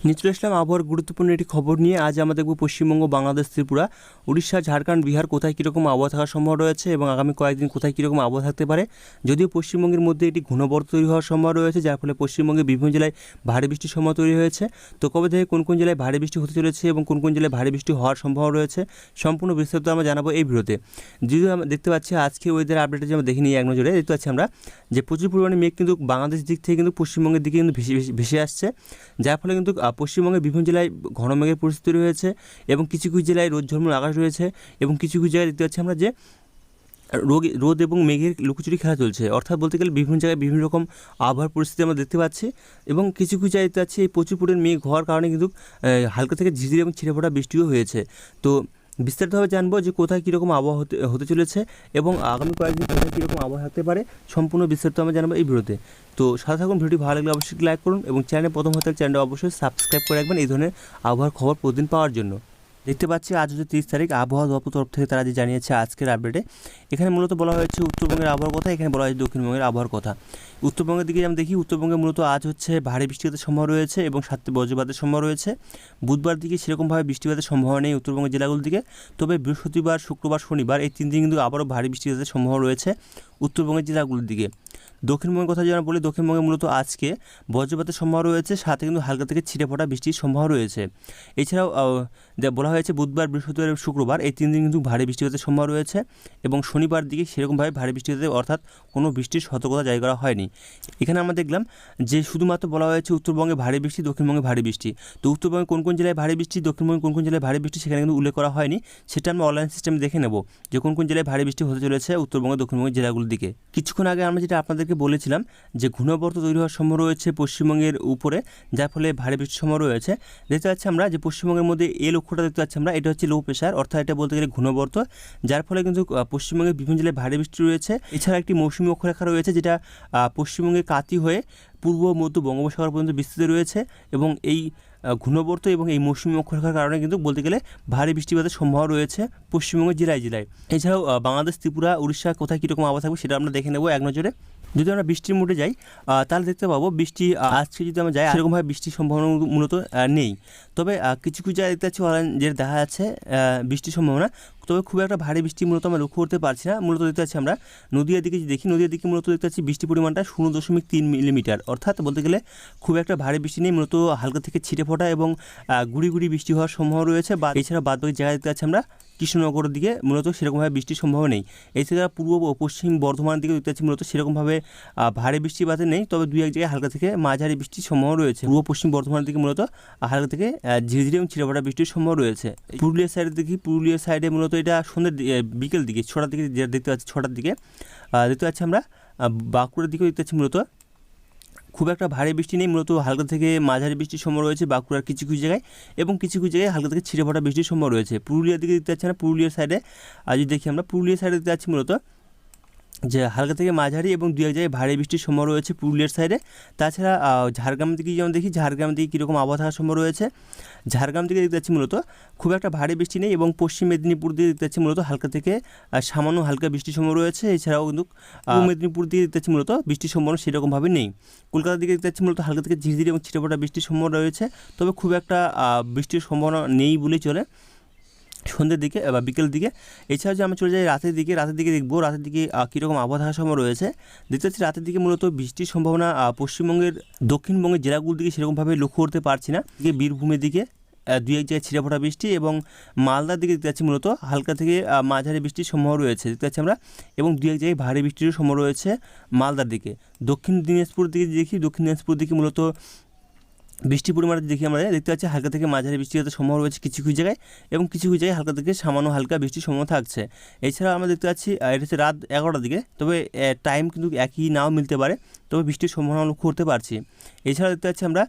নিয়ে চলে আসলাম আবহাওয়ার গুরুত্বপূর্ণ একটি খবর নিয়ে। আজ আমরা দেখব পশ্চিমবঙ্গ, বাংলাদেশ, ত্রিপুরা, উড়িষ্যা, ঝাড়খণ্ড, বিহার কোথায় কীরকম আবহাওয়া থাকার সম্ভাবনা রয়েছে এবং আগামী কয়েকদিন কোথায় কীরকম আবহাওয়া থাকতে পারে। যদিও পশ্চিমবঙ্গের মধ্যে একটি ঘূর্ণাবর্ত তৈরি হওয়ার সম্ভাবনা রয়েছে, যার ফলে পশ্চিমবঙ্গের বিভিন্ন জেলায় ভারী বৃষ্টির সম্ভাবনা তৈরি হয়েছে। তো কবে থেকে কোন কোন জেলায় ভারী বৃষ্টি হতে চলেছে এবং কোন কোন জেলায় ভারী বৃষ্টি হওয়ার সম্ভাবনা রয়েছে সম্পূর্ণ বিস্তারিত আমরা জানাবো এই ভিডিওতে। যদিও আমরা দেখতে পাচ্ছি আজকে ওয়েদার আপডেটে যে আমরা দেখে নিই এক নজরে, দেখতে পাচ্ছি আমরা যে প্রচুর পরিমাণে মেঘ কিন্তু বাংলাদেশ দিক থেকে কিন্তু পশ্চিমবঙ্গের দিকে কিন্তু ভেসে আসছে, যার ফলে কিন্তু পশ্চিমবঙ্গের বিভিন্ন জেলায় ঘন মেঘের পরিস্থিতি তৈরি হয়েছে এবং কিছু কিছু জেলায় রোদ ঝলমল আকাশ রয়েছে এবং কিছু কিছু জায়গায় দেখতে পাচ্ছি আমরা যে রোদ এবং মেঘের লুকোচুরি খেলা চলছে। অর্থাৎ বলতে গেলে বিভিন্ন জায়গায় বিভিন্ন রকম আবহাওয়ার পরিস্থিতি আমরা দেখতে পাচ্ছি এবং কিছু কিছু জায়গায় দেখতে পাচ্ছি এই প্রচুর পরিমাণে মেঘ হওয়ার কারণে কিন্তু হালকা থেকে ঝিরঝিরি এবং ছিটে ফোটা বৃষ্টিও হয়েছে। তো বিস্তারিতভাবে জানবো যে কোথায় কীরকম আবহাওয়া হতে চলেছে এবং আগামী কয়েকদিন কোথায় কীরকম আবহাওয়া থাকতে পারে সম্পূর্ণ বিস্তারিত আমরা জানাবো এই ভিডিওতে। তো সাথে থাকুন, ভিডিওটি ভালো লাগলে অবশ্যই লাইক করুন এবং চ্যানেলে প্রথম হতে চ্যানেলটা অবশ্যই সাবস্ক্রাইব করে রাখবেন এই ধরনের আবহাওয়ার খবর প্রতিদিন পাওয়ার জন্য। দেখতে পাচ্ছি আজ হচ্ছে 30 তারিখ, আবহাওয়া দপ্তর তরফ থেকে তারা যে জানিয়েছে আজকের আপডেটে। এখানে মূলত বলা হয়েছে উত্তরবঙ্গের আবহাওয়ার কথা, এখানে বলা হয়েছে দক্ষিণবঙ্গের আবহাওয়ার কথা। উত্তরবঙ্গের দিকে আমরা দেখি, উত্তরবঙ্গে মূলত আজ হচ্ছে ভারী বৃষ্টিপাতের সম্ভাবনা রয়েছে এবং সাথে বজ্রপাতের সম্ভাবনা রয়েছে। বুধবার দিকে সেরকমভাবে বৃষ্টিপাতের সম্ভাবনা নেই উত্তরবঙ্গের জেলাগুলোর দিকে, তবে বৃহস্পতিবার, শুক্রবার, শনিবার এই 3 দিন কিন্তু আবারও ভারী বৃষ্টিপাতের সম্ভাবনা রয়েছে উত্তরবঙ্গের জেলাগুলোর দিকে। দক্ষিণবঙ্গের কথা যদি আমরা বলি, দক্ষিণবঙ্গে মূলত আজকে বজ্রপাতের সম্ভাবনা রয়েছে, সাথে কিন্তু হালকা থেকে ছিটে ফোটা বৃষ্টির সম্ভাবনা রয়েছে। এছাড়াও বলা হয়েছে বুধবার, বৃহস্পতিবার, শুক্রবার এই 3 দিন কিন্তু ভারী বৃষ্টিপাতের সম্ভাবনা রয়েছে এবং শনিবার দিকে সেরকমভাবে ভারী বৃষ্টিপাতের অর্থাৎ কোনো বৃষ্টির সতর্কতা জারি করা হয়নি। এখানে আমরা দেখলাম যে শুধুমাত্র বলা হয়েছে উত্তরবঙ্গে ভারী বৃষ্টি, দক্ষিণবঙ্গে ভারী বৃষ্টি। তো উত্তরবঙ্গে কোন কোন জেলায় ভারী বৃষ্টি, দক্ষিণবঙ্গে কোন কোন জেলায় ভারী বৃষ্টি সেখানে কিন্তু উল্লেখ করা হয়নি। সেটা আমরা অনলাইন সিস্টেমে দেখে নেব যে কোন কোন জেলায় ভারী বৃষ্টি হতে চলেছে উত্তরবঙ্গ, দক্ষিণবঙ্গের জেলাগুলোর দিকে। কিছুক্ষণ আগে আমরা যেটা আপনাদেরকে বলেছিলাম যে ঘূর্ণাবর্ত তৈরি হওয়ার সম্ভাবনা রয়েছে পশ্চিমবঙ্গের উপরে, যার ফলে ভারী বৃষ্টির সম্ভাবনা রয়েছে। দেখতে পাচ্ছি আমরা যে পশ্চিমবঙ্গের মধ্যে এই লক্ষ্যটা দেখতে পাচ্ছি আমরা, এটা হচ্ছে লো প্রেশার, অর্থাৎ এটা বলতে গেলে ঘূর্ণাবর্ত, যার ফলে কিন্তু পশ্চিমবঙ্গের বিভিন্ন জেলায় ভারী বৃষ্টি রয়েছে। এছাড়া একটি মৌসুমী অক্ষরেখা রয়েছে যেটা পশ্চিমবঙ্গের কাতি হয়ে পূর্ব মধ্য বঙ্গোপসাগর পর্যন্ত বিস্তৃত রয়েছে এবং এই ঘূর্ণাবর্ত এবং এই মৌসুমী অক্ষরেখার কারণে কিন্তু বলতে গেলে ভারী বৃষ্টিপাতের সম্ভাবনা রয়েছে পশ্চিমবঙ্গের জেলায় জেলায়। এছাড়াও বাংলাদেশ, ত্রিপুরা, উড়িষ্যা কোথায় কীরকম আবহাওয়া থাকবে সেটা আমরা দেখে নেব এক নজরে। যদি আমরা বৃষ্টির মোডে যাই তাহলে দেখতে পাবো বৃষ্টি আজকে যদি আমরা যাই সেরকমভাবে বৃষ্টির সম্ভাবনা মূলত নেই, তবে কিছু কিছু জায়গায় দেখতে পাচ্ছি অনলাইন যে দেখা যাচ্ছে বৃষ্টির সম্ভাবনা, তবে খুব একটা ভারী বৃষ্টি মূলত আমরা লক্ষ্য করতে পারছি না। মূলত দেখতে পাচ্ছি আমরা নদীয়ার দিকে দেখি, নদীয়ার দিকে মূলত দেখতে পাচ্ছি বৃষ্টির পরিমাণটা 0.3 মিলিমিটার, অর্থাৎ বলতে গেলে খুব একটা ভারী বৃষ্টি নেই, মূলত হালকা থেকে ছিটে ফোটা এবং গুড়ি গুড়ি বৃষ্টি হওয়ার সম্ভাবনা রয়েছে। বা এছাড়া বাদবাকি জায়গায় দেখতে পাচ্ছি আমরা কৃষ্ণনগরের দিকে মূলত সেরকমভাবে বৃষ্টির সম্ভাবনা নেই। এছাড়া পূর্ব ও পশ্চিম বর্ধমানের দিকে দেখতে পাচ্ছি মূলত সেরকমভাবে ভারী বৃষ্টিপাতের নেই, তবে দুই এক জায়গায় হালকা থেকে মাঝারি বৃষ্টির সম্ভাবনা রয়েছে। পূর্ব পশ্চিম বর্ধমানের দিকে মূলত হালকা থেকে ঝিরিঝিরি এবং ছিটেফোঁটা বৃষ্টির সম্ভাবনা রয়েছে। পুরুলিয়ার সাইডে দেখি, পুরুলিয়ার সাইডে মূলত এটা সন্ধ্যের বিকেল দিকে 6টার দিকে দেখতে পাচ্ছি, 6টার দিকে দেখতে পাচ্ছি আমরা। বাঁকুড়ার দিকেও দেখতে পাচ্ছি মূলত খুব একটা ভারী বৃষ্টি নেই, মূলত হালকা থেকে মাঝারি বৃষ্টির সম্ভাবনা রয়েছে বাঁকুড়ার কিছু কিছু জায়গায় এবং কিছু কিছু জায়গায় হালকা থেকে ছিটে ফোটা বৃষ্টির সম্ভাবনা রয়েছে। পুরুলিয়ার দিকে দেখতে পাচ্ছি না, পুরুলিয়ার সাইডে যদি দেখি আমরা পুরুলিয়ার সাইডে দেখতে পাচ্ছি মূলত যে হালকা থেকে মাঝারি এবং দু এক জায়গায় ভারী বৃষ্টির সম্ভাবনা রয়েছে পুরুলিয়ার সাইডে। তাছাড়া ঝাড়গ্রাম দিকে যেমন দেখি, ঝাড়গ্রাম দিকে কীরকম আবহাওয়া থাকার সম্ভাবনা রয়েছে। ঝাড়গ্রাম দিকে দেখতে পাচ্ছি মূলত খুব একটা ভারী বৃষ্টি নেই এবং পশ্চিম মেদিনীপুর দিকে দেখতে পাচ্ছি মূলত হালকা থেকে সামান্য হালকা বৃষ্টির সম্ভাবনা রয়েছে। এছাড়াও কিন্তু পূর্ব মেদিনীপুর দিকে দেখতে পাচ্ছি মূলত বৃষ্টির সম্ভাবনা সেরকমভাবে নেই। কলকাতার দিকে দেখতে পাচ্ছি মূলত হালকা থেকে ঝিরিঝিরি এবং ছিটেফোঁটা বৃষ্টির সম্ভাবনা রয়েছে, তবে খুব একটা বৃষ্টির সম্ভাবনা নেই বলেই চলে সন্ধ্যের দিকে বা বিকেল দিকে। এছাড়াও যে আমরা চলে যাই রাতের দিকে, রাতের দিকে দেখবো রাতের দিকে কীরকম আবহাওয়া থাকার সম্ভাবনা রয়েছে। দেখতে পাচ্ছি রাতের দিকে মূলত বৃষ্টির সম্ভাবনা পশ্চিমবঙ্গের দক্ষিণবঙ্গের জেলাগুলোর দিকে সেরকমভাবে লক্ষ্য করতে পারছি না। বীরভূমের দিকে দুই এক জায়গায় ছিটেফোঁটা বৃষ্টি এবং মালদার দিকে দেখতে পাচ্ছি মূলত হালকা থেকে মাঝারি বৃষ্টির সম্ভাবনা রয়েছে দেখতে পাচ্ছি আমরা এবং দুই এক জায়গায় ভারী বৃষ্টিরও সম্ভাবনা রয়েছে মালদার দিকে। দক্ষিণ দিনাজপুর দিকে দেখি, দক্ষিণ দিনাজপুর দিকে মূলত বৃষ্টির পরিমাণ দেখি আমরা দেখতে পাচ্ছি হালকা থেকে মাঝারি বৃষ্টিপাতের সম্ভাবনা রয়েছে কিছু কিছু জায়গায় এবং কিছু কিছু জায়গায় হালকা থেকে সামান্য হালকা বৃষ্টির সম্ভাবনা থাকছে। এছাড়া আমরা দেখতে পাচ্ছি এটা হচ্ছে রাত 11টার দিকে, তবে টাইম কিন্তু একই নাও মিলতে পারে, তবে বৃষ্টির সম্ভাবনা লক্ষ্য করতে পারছি। এছাড়া দেখতে পাচ্ছি আমরা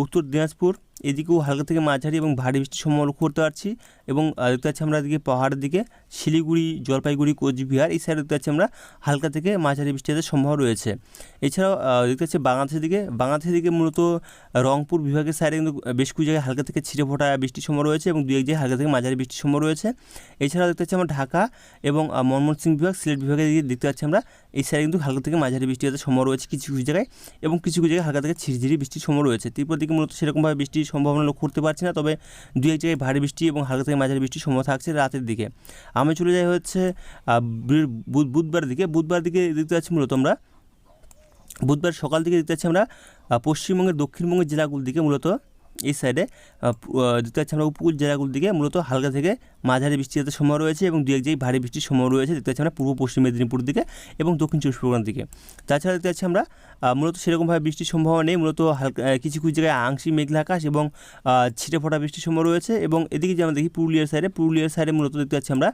উত্তর দিনাজপুর এদিকেও হালকা থেকে মাঝারি এবং ভারী বৃষ্টির সম্ভাবনা লক্ষ্য করতে পারছি এবং দেখতে পাচ্ছি আমরা এদিকে পাহাড়ের দিকে শিলিগুড়ি, জলপাইগুড়ি, কোচবিহার এই সাইডে দেখতে পাচ্ছি আমরা হালকা থেকে মাঝারি বৃষ্টিপাতের সম্ভাবনা রয়েছে। এছাড়াও দেখতে পাচ্ছি বাংলাদেশের দিকে মূলত রংপুর বিভাগের সাইডে কিন্তু বেশ কিছু জায়গায় হালকা থেকে ছিটে ফোটা বৃষ্টির সম্ভাবনা রয়েছে এবং দু এক জায়গায় হালকা থেকে মাঝারি বৃষ্টির সম্ভাবনা রয়েছে। এছাড়াও দেখতে পাচ্ছি আমরা ঢাকা এবং ময়মনসিংহ বিভাগ, সিলেট বিভাগের দিকে দেখতে পাচ্ছি আমরা এই সাইডে কিন্তু হালকা থেকে মাঝারি বৃষ্টিপাতের সম্ভাবনা রয়েছে কিছু কিছু জায়গায় এবং কিছু কিছু জায়গায় হালকা থেকে ঝিরিঝিরি বৃষ্টির সম্ভাবনা রয়েছে। ত্রিপুরার দিকে মূলত সেরকমভাবে বৃষ্টির সম্ভাবনা লক্ষ্য করতে পারছি না, তবে দু এক জায়গায় ভারী বৃষ্টি এবং হালকা থেকে মাঝারি বৃষ্টির সম্ভাবনা থাকছে রাতের দিকে। আমি চলে যাই হচ্ছে বুধবার দিকে দেখতে পাচ্ছি মূলত আমরা বুধবার সকাল দিকে দেখতে পাচ্ছি আমরা পশ্চিমবঙ্গের দক্ষিণবঙ্গের জেলাগুলোর দিকে মূলত এই সাইডে দেখতে পাচ্ছি আমরা উপকূল জেলাগুলোর দিকে মূলত হালকা থেকে মাঝারি বৃষ্টি হতে সম্ভাবনা রয়েছে এবং দু এক জায়গায় ভারী বৃষ্টির সম্ভাবনা রয়েছে দেখতে পাচ্ছি আমরা পূর্ব পশ্চিম মেদিনীপুর দিকে এবং দক্ষিণ চব্বিশ পরগনার দিকে। তাছাড়া দেখতে পাচ্ছি আমরা মূলত সেরকমভাবে বৃষ্টির সম্ভাবনা নেই, মূলত হালকা কিছু কিছু জায়গায় আংশিক মেঘলা আকাশ এবং ছিটে ফোটা বৃষ্টির সম্ভাবনা রয়েছে। এবং এদিকে যে আমরা দেখি পুরুলিয়ার সাইডে মূলত দেখতে পাচ্ছি আমরা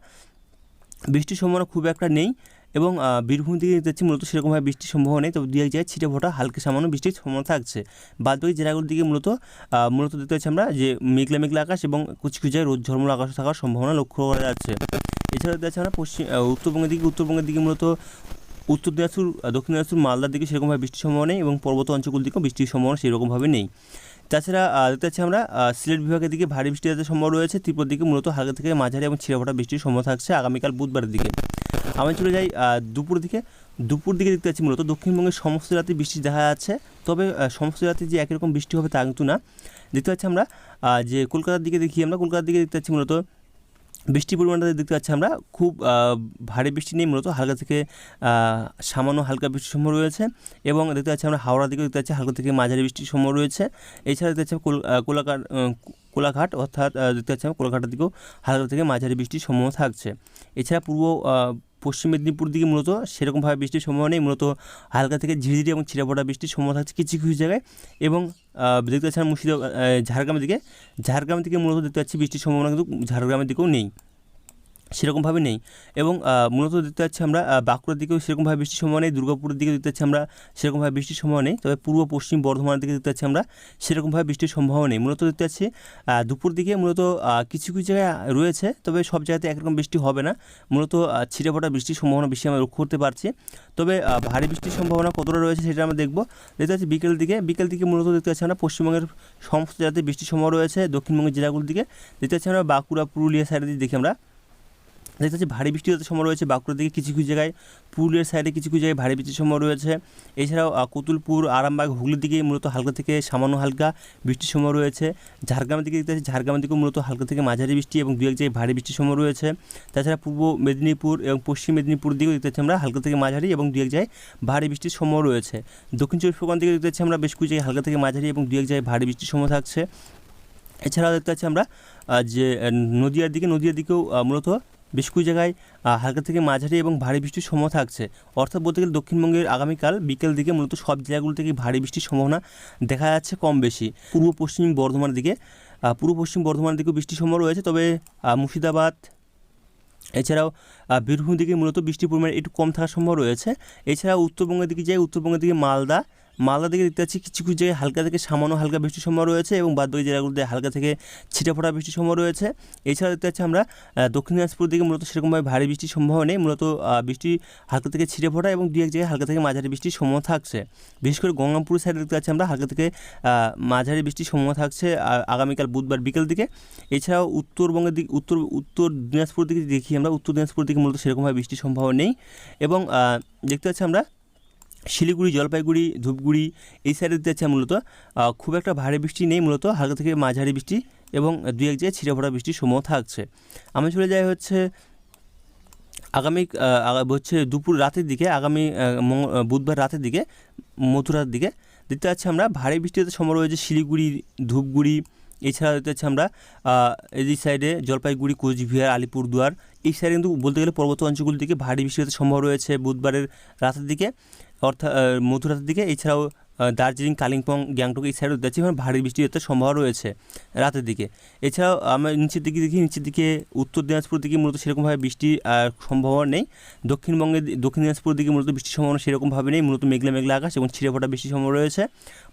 বৃষ্টির সম্ভাবনা খুব একটা নেই এবং বীরভূম দিকে দেখতে পাচ্ছি মূলত সেরকমভাবে বৃষ্টির সম্ভাবনা নেই, তবে দু এক জায়গায় ছিটে ফোটা হালকা সামান্য বৃষ্টির সম্ভাবনা থাকছে। বাদবাকি জেলাগুলোর দিকে মূলত দেখতে পাচ্ছি আমরা যে মেঘলা আকাশ এবং কিছু কিছু জায়গায় রোদ ঝলমল আকাশ থাকার সম্ভাবনা লক্ষ্য করা যাচ্ছে। এছাড়া দেখতে পাচ্ছি আমরা উত্তরবঙ্গের দিকে মূলত উত্তর দিনাজপুর, দক্ষিণ দিনাজপুর, মালদার দিকে সেরকমভাবে বৃষ্টির সম্ভাবনা নেই এবং পর্বত অঞ্চলগুলোর দিকেও বৃষ্টির সম্ভাবনা সেরকমভাবে নেই। তাছাড়া দেখতে পাচ্ছি আমরা সিলেট বিভাগের দিকে ভারী বৃষ্টি হতে সম্ভাবনা রয়েছে, ত্রিপুরার দিকে মূলত হালকা থেকে মাঝারি এবং ছিঁড়ে ফোটা বৃষ্টির সম্ভাবনা থাকছে আগামীকাল বুধবারের দিকে। আমি চলে যাই দুপুর দিকে দেখতে পাচ্ছি মূলত দক্ষিণবঙ্গের সমস্ত রাতে বৃষ্টি দেখা যাচ্ছে, তবে সমস্ত রাতে যে একই রকম বৃষ্টি হবে তা কিন্তু না। দেখতে পাচ্ছি আমরা যে কলকাতার দিকে দেখতে পাচ্ছি মূলত বৃষ্টির পরিমাণটা দেখতে পাচ্ছি আমরা খুব ভারী বৃষ্টি নেই, মূলত হালকা থেকে সামান্য হালকা বৃষ্টির সম্ভাবনা রয়েছে। এবং দেখতে পাচ্ছি আমরা হাওড়ার দিকে দেখতে পাচ্ছি হালকা থেকে মাঝারি বৃষ্টির সম্ভাবনা রয়েছে। এছাড়া দেখতে পাচ্ছি কোলাঘাট অর্থাৎ দেখতে পাচ্ছি আমরা কোলাঘাটের দিকেও হালকা থেকে মাঝারি বৃষ্টির সম্ভাবনা থাকছে। এছাড়া পশ্চিম মেদিনীপুর দিকে মূলত সেরকমভাবে বৃষ্টির সম্ভাবনা নেই, মূলত হালকা থেকে ঝিরিঝিরি এবং ছিঁড়ে ফোটা বৃষ্টির সম্ভাবনা থাকছে কিছু কিছু জায়গায়। এবং দেখতে পাচ্ছি আমরা ঝাড়গ্রামের দিকে মূলত দেখতে পাচ্ছি বৃষ্টির সম্ভাবনা কিন্তু ঝাড়গ্রামের দিকেও নেই, সেরকমভাবে নেই। এবং মূলত দেখতে পাচ্ছি আমরা বাঁকুড়ার দিকেও সেরকমভাবে বৃষ্টির সম্ভাবনা নেই, দুর্গাপুরের দিকে দেখতে পাচ্ছি আমরা সেরকমভাবে বৃষ্টির সম্ভাবনা নেই, তবে পূর্ব পশ্চিম বর্ধমানের দিকে দেখতে পাচ্ছি আমরা সেরকমভাবে বৃষ্টির সম্ভাবনা নেই। মূলত দেখতে পাচ্ছি দুপুর দিকে মূলত কিছু কিছু জায়গায় রয়েছে, তবে সব জায়গাতে একরকম বৃষ্টি হবে না, মূলত ছিটে ফোটা বৃষ্টির সম্ভাবনা বেশি আমরা লক্ষ্য করতে পারছি। তবে ভারী বৃষ্টির সম্ভাবনা কতটা রয়েছে সেটা আমরা দেখব। দেখতে পাচ্ছি বিকেল দিকে মূলত দেখতে পাচ্ছি আমরা পশ্চিমবঙ্গের সমস্ত জায়গাতে বৃষ্টির সম্ভাবনা রয়েছে। দক্ষিণবঙ্গের জেলাগুলোর দিকে দেখতে পাচ্ছি আমরা বাঁকুড়া, পুরুলিয়া সাইডের দিকে দেখি আমরা দেখতে পাচ্ছি ভারী বৃষ্টি হতে সম্ভাবনা রয়েছে বাঁকুড়ার দিকে কিছু কিছু জায়গায়, পুরুলিয়ার সাইডে কিছু কিছু জায়গায় ভারী বৃষ্টির সম্ভাবনা রয়েছে। এছাড়াও কতুলপুর, আরামবাগ, হুগলির দিকে মূলত হালকা থেকে সামান্য হালকা বৃষ্টির সম্ভাবনা রয়েছে। ঝাড়গ্রামের দিকে দেখতে পাচ্ছি ঝাড়গ্রামের দিকেও মূলত হালকা থেকে মাঝারি বৃষ্টি এবং দু এক জায়গায় ভারী বৃষ্টির সম্ভাবনা রয়েছে। তাছাড়া পূর্ব মেদিনীপুর এবং পশ্চিম মেদিনীপুর দিকেও দেখতে পাচ্ছি আমরা হালকা থেকে মাঝারি এবং দু এক জায়গায় ভারী বৃষ্টির সম্ভাবনা রয়েছে। দক্ষিণ চব্বিশ পরগনা দিকে দেখতে পাচ্ছি আমরা বেশ কিছু জায়গায় হালকা থেকে মাঝারি এবং দু এক জায়গায় ভারী বৃষ্টির সম্ভাবনা থাকছে। এছাড়াও দেখতে পাচ্ছি আমরা যে নদিয়ার দিকেও মূলত বেশ কিছু জায়গায় হালকা থেকে মাঝারি এবং ভারী বৃষ্টির সম্ভাবনা থাকছে। অর্থাৎ বলতে গেলে দক্ষিণবঙ্গের আগামীকাল বিকেল দিকে মূলত সব জেলাগুলো থেকে ভারী বৃষ্টির সম্ভাবনা দেখা যাচ্ছে কম বেশি। পূর্ব পশ্চিম বর্ধমানের দিকেও বৃষ্টির সম্ভাবনা রয়েছে, তবে মুর্শিদাবাদ এছাড়াও বীরভূম দিকে মূলত বৃষ্টির পরিমাণ একটু কম থাকার সম্ভাবনা রয়েছে। এছাড়াও উত্তরবঙ্গের দিকে মালদা দিকে দেখতে পাচ্ছি কিছু কিছু জায়গায় হালকা থেকে সামান্য হালকা বৃষ্টির সম্ভাবনা রয়েছে এবং বাদবাকি জেলাগুলোতে হালকা থেকে ছিটে ফোটা বৃষ্টির সম্ভাবনা রয়েছে। এছাড়া দেখতে পাচ্ছি আমরা দক্ষিণ দিনাজপুর দিকে মূলত সেরকমভাবে ভারী বৃষ্টির সম্ভাবনা নেই, মূলত বৃষ্টি হালকা থেকে ছিটে ফোটা এবং দু এক জায়গায় হালকা থেকে মাঝারি বৃষ্টির সম্ভাবনা থাকছে। বিশেষ করে গঙ্গাপুর সাইডে দেখতে পাচ্ছি আমরা হালকা থেকে মাঝারি বৃষ্টির সম্ভাবনা থাকছে আগামীকাল বুধবার বিকেল দিকে। এছাড়াও উত্তরবঙ্গের দিকে উত্তর দিনাজপুর দিকে দেখি আমরা উত্তর দিনাজপুর দিকে মূলত সেরকমভাবে বৃষ্টির সম্ভাবনা নেই। এবং দেখতে পাচ্ছি আমরা শিলিগুড়ি, জলপাইগুড়ি, ধূপগুড়ি এই সাইডে দেখতে পাচ্ছি মূলত খুব একটা ভারী বৃষ্টি নেই, মূলত হালকা থেকে মাঝারি বৃষ্টি এবং দু এক জায়গায় ছিটে ফোটা বৃষ্টির সম্ভাবনা থাকছে। আমি চলে যাই হচ্ছে দুপুর রাতের দিকে, বুধবার রাতের দিকে, মথুরার দিকে দেখতে পাচ্ছি আমরা ভারী বৃষ্টি হতে সম্ভাবনা রয়েছে শিলিগুড়ি, ধূপগুড়ি। এছাড়া দেখতে পাচ্ছি আমরা এই সাইডে জলপাইগুড়ি, কোচবিহার, আলিপুরদুয়ার এই সাইডে কিন্তু বলতে গেলে পর্বত অঞ্চলগুলির দিকে ভারী বৃষ্টি হতে সম্ভব রয়েছে বুধবারের রাতের দিকে, অর্থাৎ মথুরার দিকে। এছাড়াও দার্জিলিং, কালিম্পং, গ্যাংটক এই সাইডে দেখছি ভারী বৃষ্টি হতে সম্ভাবনা রয়েছে রাতের দিকে। এছাড়াও আমরা নিচের দিকে উত্তর দিনাজপুর দিকে মূলত সেরকমভাবে বৃষ্টির সম্ভাবনা নেই। দক্ষিণ দিনাজপুর দিকে মূলত বৃষ্টির সম্ভাবনা সেরকমভাবে নেই, মূলত মেঘলা আকাশ এবং ছিঁড়ে ফোটা বৃষ্টির সম্ভাবনা রয়েছে।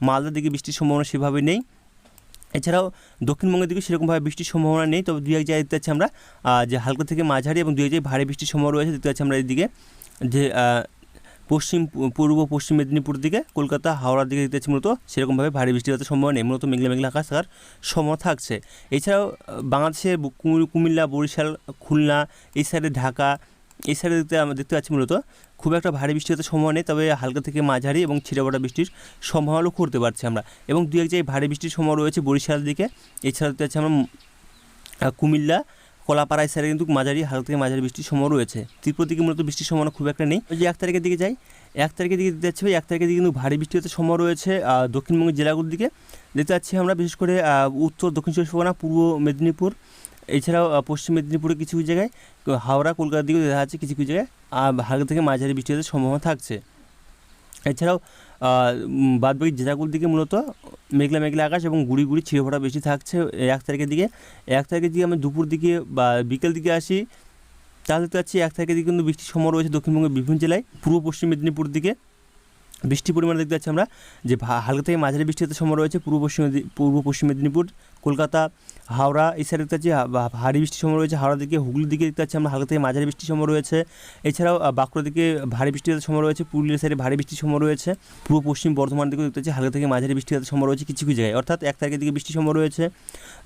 মালদার দিকে বৃষ্টির সম্ভাবনা সেভাবে নেই। এছাড়াও দক্ষিণবঙ্গের দিকে সেরকমভাবে বৃষ্টির সম্ভাবনা নেই, তবে দু এক জায়গায় দেখতে পাচ্ছি আমরা যে হালকা থেকে মাঝারি এবং দু এক জায়গায় ভারী বৃষ্টির সম্ভাবনা রয়েছে। দেখতে পাচ্ছি আমরা এইদিকে যে পূর্ব পশ্চিম মেদিনীপুর দিকে, কলকাতা, হাওড়ার দিকে দেখতে পাচ্ছি মূলত সেরকমভাবে ভারী বৃষ্টি হতে সম্ভাবনা নেই, মূলত মেঘলা আকাশ থাকার সম্ভাবনা থাকছে। এছাড়াও বাংলাদেশের কুমিল্লা, বরিশাল, খুলনা এই সাইডে, ঢাকা এই সাইডে দেখতে পাচ্ছি মূলত খুব একটা ভারী বৃষ্টি হতে সম্ভাবনা নেই, তবে হালকা থেকে মাঝারি এবং ছিটেফোঁটা বৃষ্টির সম্ভাবনা করতে পারছি আমরা। এবং দু এক জায়গায় ভারী বৃষ্টির সম্ভাবনা রয়েছে বরিশালের দিকে। এছাড়া দেখতে পাচ্ছি আমরা কুমিল্লা, কলাপাড়া এই সাইডে কিন্তু মাঝারি হালকা থেকে মাঝারি বৃষ্টির সম্ভাবনা রয়েছে। ত্রিপুরা দিকে মূলত বৃষ্টির সম্ভাবনা খুব একটা নেই। ওই যে 1 তারিখের দিকে যাই, 1 তারিখের দিকে দেখতে পাচ্ছি ভাই 1 তারিখের দিকে কিন্তু ভারী বৃষ্টি হতে সম্ভাবনা রয়েছে দক্ষিণবঙ্গের জেলাগুলোর দিকে। দেখতে পাচ্ছি আমরা বিশেষ করে উত্তর দক্ষিণ চব্বিশ পরগনা, পূর্ব মেদিনীপুর, এছাড়াও পশ্চিম মেদিনীপুরে কিছু কিছু জায়গায়, হাওড়া, কলকাতার দিকেও দেখা যাচ্ছে কিছু কিছু জায়গায় হালকা থেকে মাঝারি বৃষ্টি হতে সম্ভাবনা থাকছে। এছাড়াও বাদবাকি জেলাগুলোর দিকে মূলত মেঘলা মেঘলা আকাশ এবং গুড়ি গুড়ি ছিঁড়ে বৃষ্টি থাকছে 1 তারিখের দিকে। 1 তারিখের দিকে আমি দুপুর দিকে বা বিকেল দিকে আসি, তাহলে দেখতে পাচ্ছি 1 তারিখের দিকে কিন্তু বৃষ্টির সম্ভাবনা রয়েছে দক্ষিণবঙ্গের বিভিন্ন জেলায়, পূর্ব পশ্চিম মেদিনীপুর দিকে। বৃষ্টির পরিমাণ দেখতে পাচ্ছি আমরা যে হালকা থেকে মাঝারি বৃষ্টি হতে সম্ভাবনা রয়েছে পূর্ব পশ্চিম মেদিনীপুর, কলকাতা, হাওড়া এই সাইডে দেখতে পাচ্ছি ভারী বৃষ্টির সম্ভাবনা রয়েছে। হাওড়ার দিকে, হুগলির দিকে দেখতে পাচ্ছি আমরা হালকা থেকে মাঝারি বৃষ্টির সম্ভাবনা রয়েছে। এছাড়াও বাঁকুড়ার দিকে ভারী বৃষ্টি হতে সম্ভাবনা রয়েছে, পুরুলিয়া সাইডে ভারী বৃষ্টির সম্ভাবনা রয়েছে। পূর্ব পশ্চিম বর্ধমান দিকেও দেখতে পাচ্ছি হালকা থেকে মাঝারি বৃষ্টি হতে সম্ভাবনা রয়েছে কিছু কিছু জায়গায়। অর্থাৎ 1 তারিখের দিকে বৃষ্টির সম্ভাবনা রয়েছে।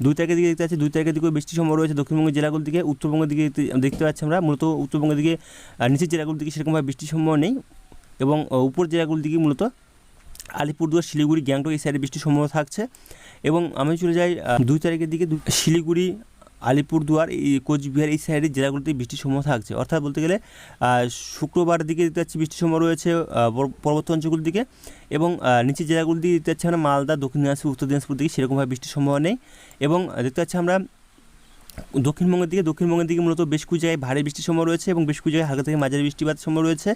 2 তারিখের দিকে দেখতে পাচ্ছি 2 তারিখের দিকেও বৃষ্টির সম্ভাবনা রয়েছে দক্ষিণবঙ্গের জেলাগুলোর দিকে। উত্তরবঙ্গের দিকে দেখতে পাচ্ছি আমরা মূলত উত্তরবঙ্গের দিকে নিচের জেলাগুলোর দিকে সেরকমভাবে বৃষ্টির সম্ভাবনা নেই, এবং উপর জেলাগুলোর দিকে মূলত আলিপুরদুয়ার, শিলিগুড়ি, গ্যাংটক এই সাইডে বৃষ্টির সম্ভাবনা থাকছে। এবং আমি চলে যাই 2 তারিখের দিকে, শিলিগুড়ি, আলিপুরদুয়ার, এই কোচবিহার এই সাইডের জেলাগুলোতে বৃষ্টির সম্ভাবনা থাকছে। অর্থাৎ বলতে গেলে শুক্রবার দিকে দেখতে পাচ্ছি বৃষ্টির সম্ভাবনা রয়েছে পর্বত অঞ্চলগুলোর দিকে, এবং নিচের জেলাগুলোর দিকে দেখতে পাচ্ছি আমরা মালদা, দক্ষিণ দিনাজপুর, উত্তর দিনাজপুর দিকে সেরকমভাবে বৃষ্টির সম্ভাবনা নেই। এবং দেখতে পাচ্ছি আমরা দক্ষিণবঙ্গের দিকে মূলত বেশ কিছু জায়গায় ভারী বৃষ্টির সম্ভাবনা রয়েছে, এবং বেশ কিছু জায়গায় হালকা থেকে মাঝারি বৃষ্টিপাতের সম্ভাবনা রয়েছে,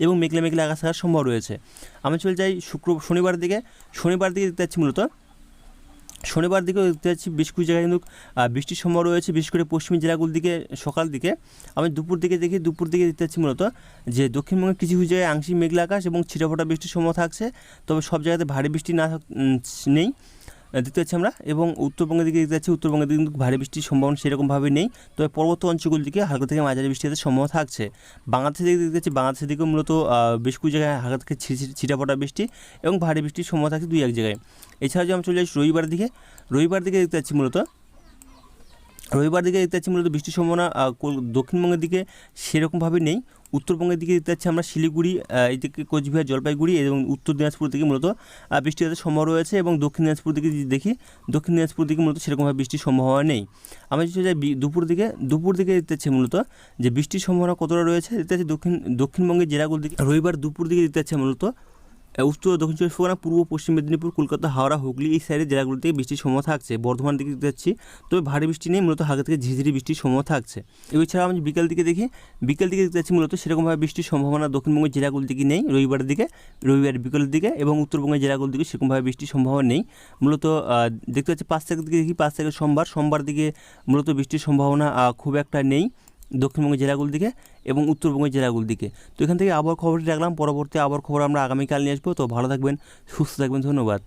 এবং মেঘলা মেঘলা আকাশ থাকার সম্ভাবনা রয়েছে। আমি চলে যাই শনিবার দিকে দেখতে পাচ্ছি মূলত শনিবার দিকেও দেখতে পাচ্ছি বেশ কিছু জায়গায় কিন্তু বৃষ্টির সম্ভাবনা রয়েছে, বিশেষ করে পশ্চিমী জেলাগুলোর দিকে সকাল দিকে। আমি দুপুর দিকে দেখতে পাচ্ছি মূলত যে দক্ষিণবঙ্গের কিছু কিছু জায়গায় আংশিক মেঘলা আকাশ এবং ছিটেফোঁটা বৃষ্টির সম্ভাবনা থাকছে, তবে সব জায়গাতে ভারী বৃষ্টি নেই দেখতে পাচ্ছি আমরা। এবং উত্তরবঙ্গের দিকে দেখতে পাচ্ছি উত্তরবঙ্গের দিকে কিন্তু ভারী বৃষ্টির সম্ভাবনা সেরকমভাবে নেই, তবে পর্বত অঞ্চলগুলির দিকে হালকা থেকে মাঝারি বৃষ্টির সম্ভাবনা থাকছে। বাংলাদেশের দিকে দেখতে পাচ্ছি বাংলাদেশের দিকেও মূলত বেশ কিছু জায়গায় হালকা থেকে ছিটাফোঁটা বৃষ্টি এবং ভারী বৃষ্টির সম্ভাবনা থাকছে 2-1 জায়গায়। এছাড়া যদি আমি চলে যাই রবিবার দিকে দেখতে পাচ্ছি মূলত বৃষ্টির সম্ভাবনা দক্ষিণবঙ্গের দিকে সেরকমভাবে নেই। উত্তরবঙ্গের দিকে দেখতে পাচ্ছি আমরা শিলিগুড়ি, এইদিকে কোচবিহার, জলপাইগুড়ি এবং উত্তর দিনাজপুর দিকে মূলত বৃষ্টি হতে সম্ভাবনা রয়েছে, এবং দক্ষিণ দিনাজপুর দিকে যদি দেখি দক্ষিণ দিনাজপুর দিকে মূলত সেরকমভাবে বৃষ্টির সম্ভাবনা নেই। আমি যদি যাই দুপুর দিকে দেখতে পাচ্ছি মূলত যে বৃষ্টির সম্ভাবনা কতটা রয়েছে দেখতে পাচ্ছি দক্ষিণবঙ্গের জেলাগুলোর দিকে। রবিবার দুপুর দিকে দেখতে পাচ্ছি মূলত উত্তর দক্ষিণ চব্বিশ পরগনা, পূর্ব পশ্চিম মেদিনীপুর, কলকাতা, হাওড়া, হুগলি এই সাইডের জেলাগুলোতে বৃষ্টির সম্ভাবনা থাকছে। বর্ধমান দিকে দেখতে পাচ্ছি তবে ভারী বৃষ্টি নেই, মূলত হালকা থেকে ঝিঝিরি বৃষ্টির সম্ভাবনা থাকছে। এছাড়া আমি বিকেল দিকে দেখতে পাচ্ছি মূলত সেরকমভাবে বৃষ্টির সম্ভাবনা দক্ষিণবঙ্গের জেলাগুলোর দিকে নেই রবিবার বিকেলের দিকে, এবং উত্তরবঙ্গের জেলাগুলোর দিকে সেরকমভাবে বৃষ্টির সম্ভাবনা নেই। মূলত দেখতে পাচ্ছি 5 তারিখ দিকে দেখি 5 তারিখ সোমবার দিকে মূলত বৃষ্টির সম্ভাবনা খুব একটা নেই দক্ষিণবঙ্গের জেলাগুলোর দিকে এবং উত্তরবঙ্গের জেলাগুলোর দিকে। তো এখান থেকে আবহাওয়ার খবরটি রাখলাম, পরবর্তী আবহাওয়ার খবর আমরা আগামীকাল নিয়ে আসবো। তো ভালো থাকবেন, সুস্থ থাকবেন, ধন্যবাদ।